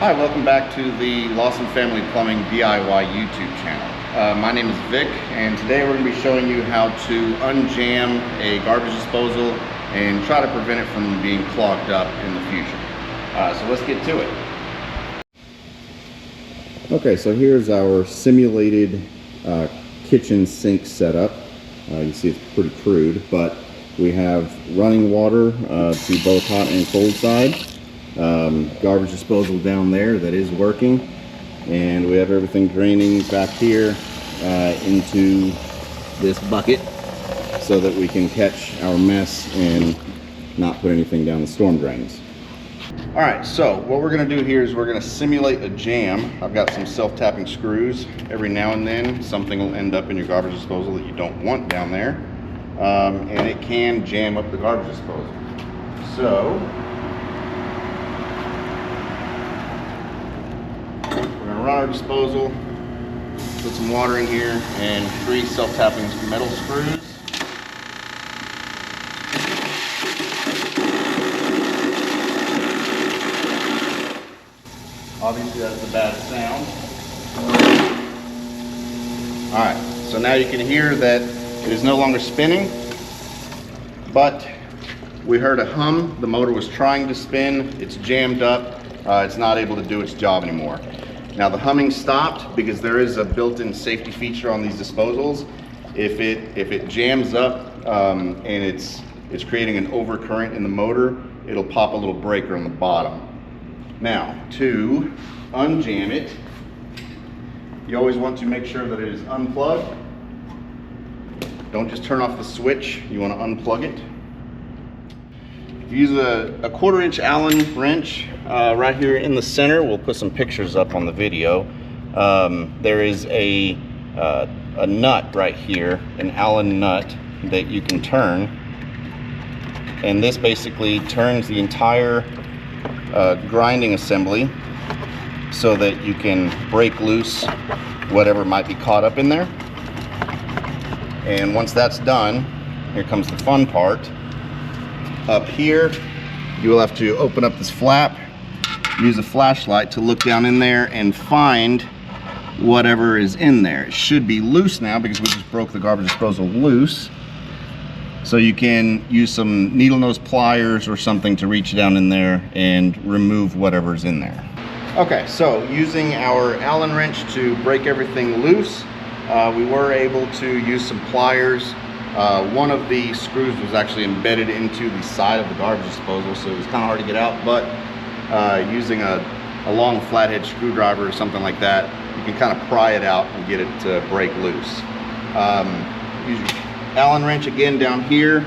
Hi, welcome back to the Lawson Family Plumbing DIY YouTube channel. My name is Vic, and today we're going to be showing you how to unjam a garbage disposal and try to prevent it from being clogged up in the future. So let's get to it. Okay, so here's our simulated kitchen sink setup. You see it's pretty crude, but we have running water to both hot and cold side. Garbage disposal down there that is working, and we have everything draining back here into this bucket so that we can catch our mess and not put anything down the storm drains. Alright, so what we're going to do here is we're going to simulate a jam. I've got some self-tapping screws. Every now and then something will end up in your garbage disposal that you don't want down there, and it can jam up the garbage disposal. So run our disposal, put some water in here, and 3 self-tapping metal screws. Obviously that's a bad sound. Alright, so now you can hear that it is no longer spinning, but we heard a hum. The motor was trying to spin, it's jammed up, it's not able to do its job anymore. Now the humming stopped because there is a built-in safety feature on these disposals. If it jams up and it's creating an overcurrent in the motor, it'll pop a little breaker on the bottom. Now to unjam it, you always want to make sure that it is unplugged. Don't just turn off the switch, you want to unplug it. Use a 1/4-inch Allen wrench right here in the center. We'll put some pictures up on the video. There is a nut right here, an Allen nut that you can turn, and this basically turns the entire grinding assembly so that you can break loose whatever might be caught up in there. And once that's done, here comes the fun part. Up here, you will have to open up this flap, use a flashlight to look down in there and find whatever is in there. It should be loose now because we just broke the garbage disposal loose. So you can use some needle nose pliers or something to reach down in there and remove whatever's in there. Okay, so using our Allen wrench to break everything loose, we were able to use some pliers. One of the screws was actually embedded into the side of the garbage disposal, so it was kind of hard to get out, but using a long flathead screwdriver or something like that, you can kind of pry it out and get it to break loose. Use your Allen wrench again down here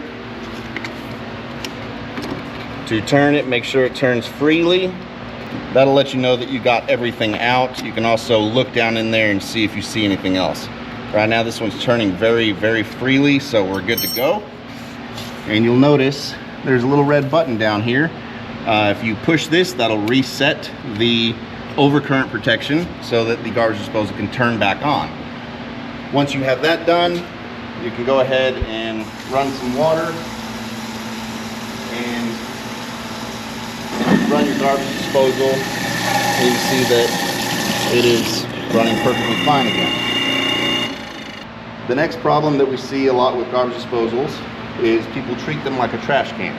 to turn it. Make sure it turns freely. That'll let you know that you got everything out. You can also look down in there and see if you see anything else. Right now this one's turning very, very freely, so we're good to go. And you'll notice there's a little red button down here. If you push this, that'll reset the overcurrent protection so that the garbage disposal can turn back on. Once you have that done, you can go ahead and run some water and run your garbage disposal, and you see that it is running perfectly fine again. The next problem that we see a lot with garbage disposals is people treat them like a trash can.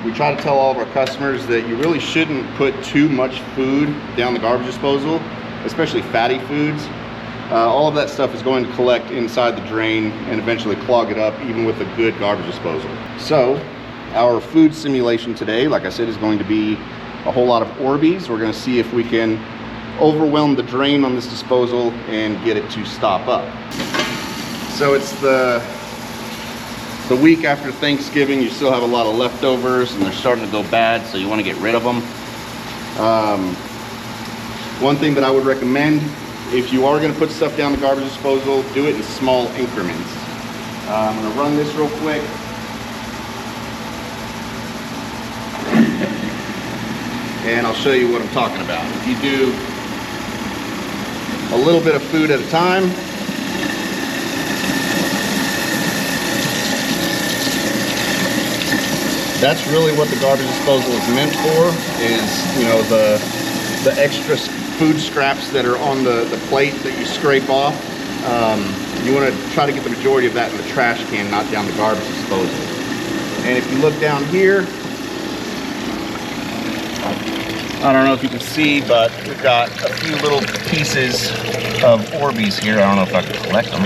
We try to tell all of our customers that you really shouldn't put too much food down the garbage disposal, especially fatty foods. All of that stuff is going to collect inside the drain and eventually clog it up, even with a good garbage disposal. So our food simulation today, like I said, is going to be a whole lot of Orbeez. We're going to see if we can overwhelm the drain on this disposal and get it to stop up. So it's the week after Thanksgiving. You still have a lot of leftovers and they're starting to go bad, so you want to get rid of them. One thing that I would recommend, if you are going to put stuff down the garbage disposal, do it in small increments. I'm going to run this real quick. And I'll show you what I'm talking about. If you do a little bit of food at a time, That's really what the garbage disposal is meant for, is, you know, the extra food scraps that are on the plate that you scrape off. You want to try to get the majority of that in the trash can, not down the garbage disposal. And if you look down here, I don't know if you can see, but we've got a few little pieces of Orbeez here. I don't know if I can collect them,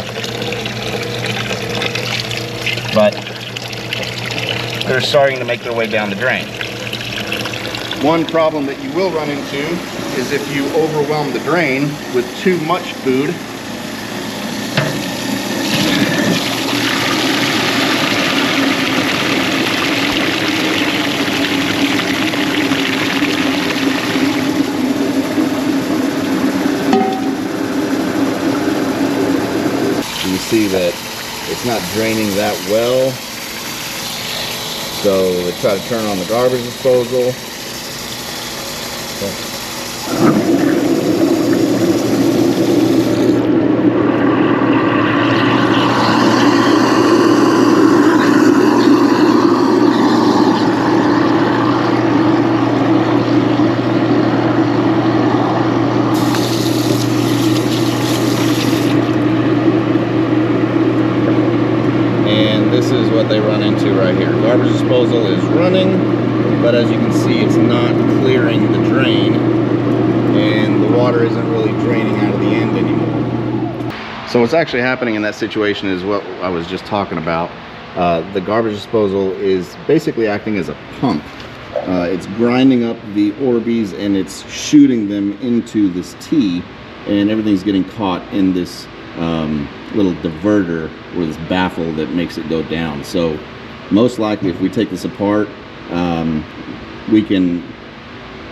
but they're starting to make their way down the drain. One problem that you will run into is if you overwhelm the drain with too much food. You see that it's not draining that well, so they try to turn on the garbage disposal. This is what they run into right here. Garbage disposal is running, but as you can see, it's not clearing the drain, and the water isn't really draining out of the end anymore. So what's actually happening in that situation is what I was just talking about. The garbage disposal is basically acting as a pump. It's grinding up the Orbeez and it's shooting them into this tea, and everything's getting caught in this little diverter or this baffle that makes it go down. So most likely, if we take this apart, we can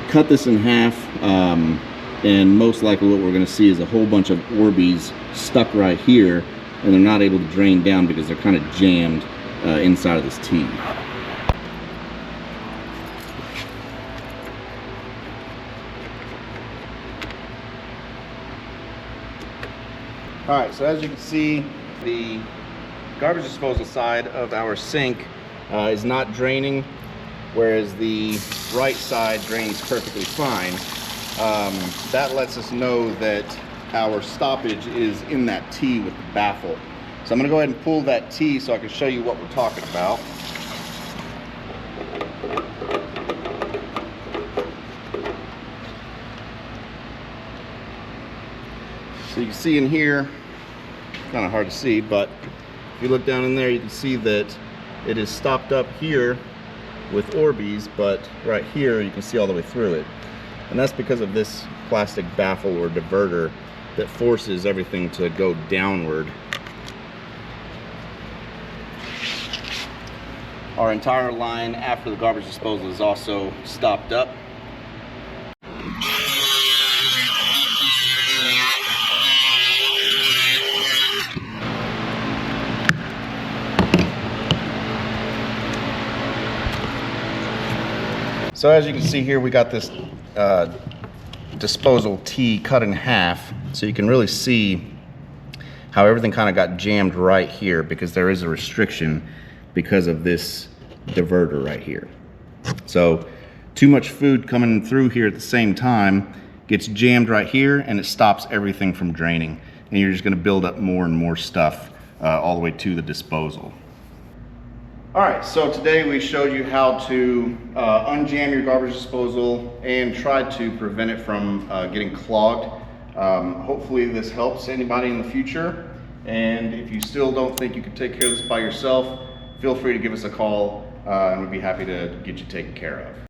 cut this in half, and most likely what we're going to see is a whole bunch of Orbeez stuck right here, and they're not able to drain down because they're kind of jammed inside of this tea. All right, so as you can see, the garbage disposal side of our sink is not draining, whereas the right side drains perfectly fine. That lets us know that our stoppage is in that tea with the baffle. So I'm gonna go ahead and pull that tea so I can show you what we're talking about. So you can see in here, kind of hard to see, but if you look down in there, you can see that it is stopped up here with Orbeez, but right here you can see all the way through it. And that's because of this plastic baffle or diverter that forces everything to go downward. Our entire line after the garbage disposal is also stopped up. So as you can see here, we got this disposal tea cut in half, so you can really see how everything kind of got jammed right here, because there is a restriction because of this diverter right here. So too much food coming through here at the same time gets jammed right here, and it stops everything from draining, and you're just going to build up more and more stuff all the way to the disposal. All right, so today we showed you how to unjam your garbage disposal and try to prevent it from getting clogged. Hopefully this helps anybody in the future. And if you still don't think you can take care of this by yourself, feel free to give us a call and we'd be happy to get you taken care of.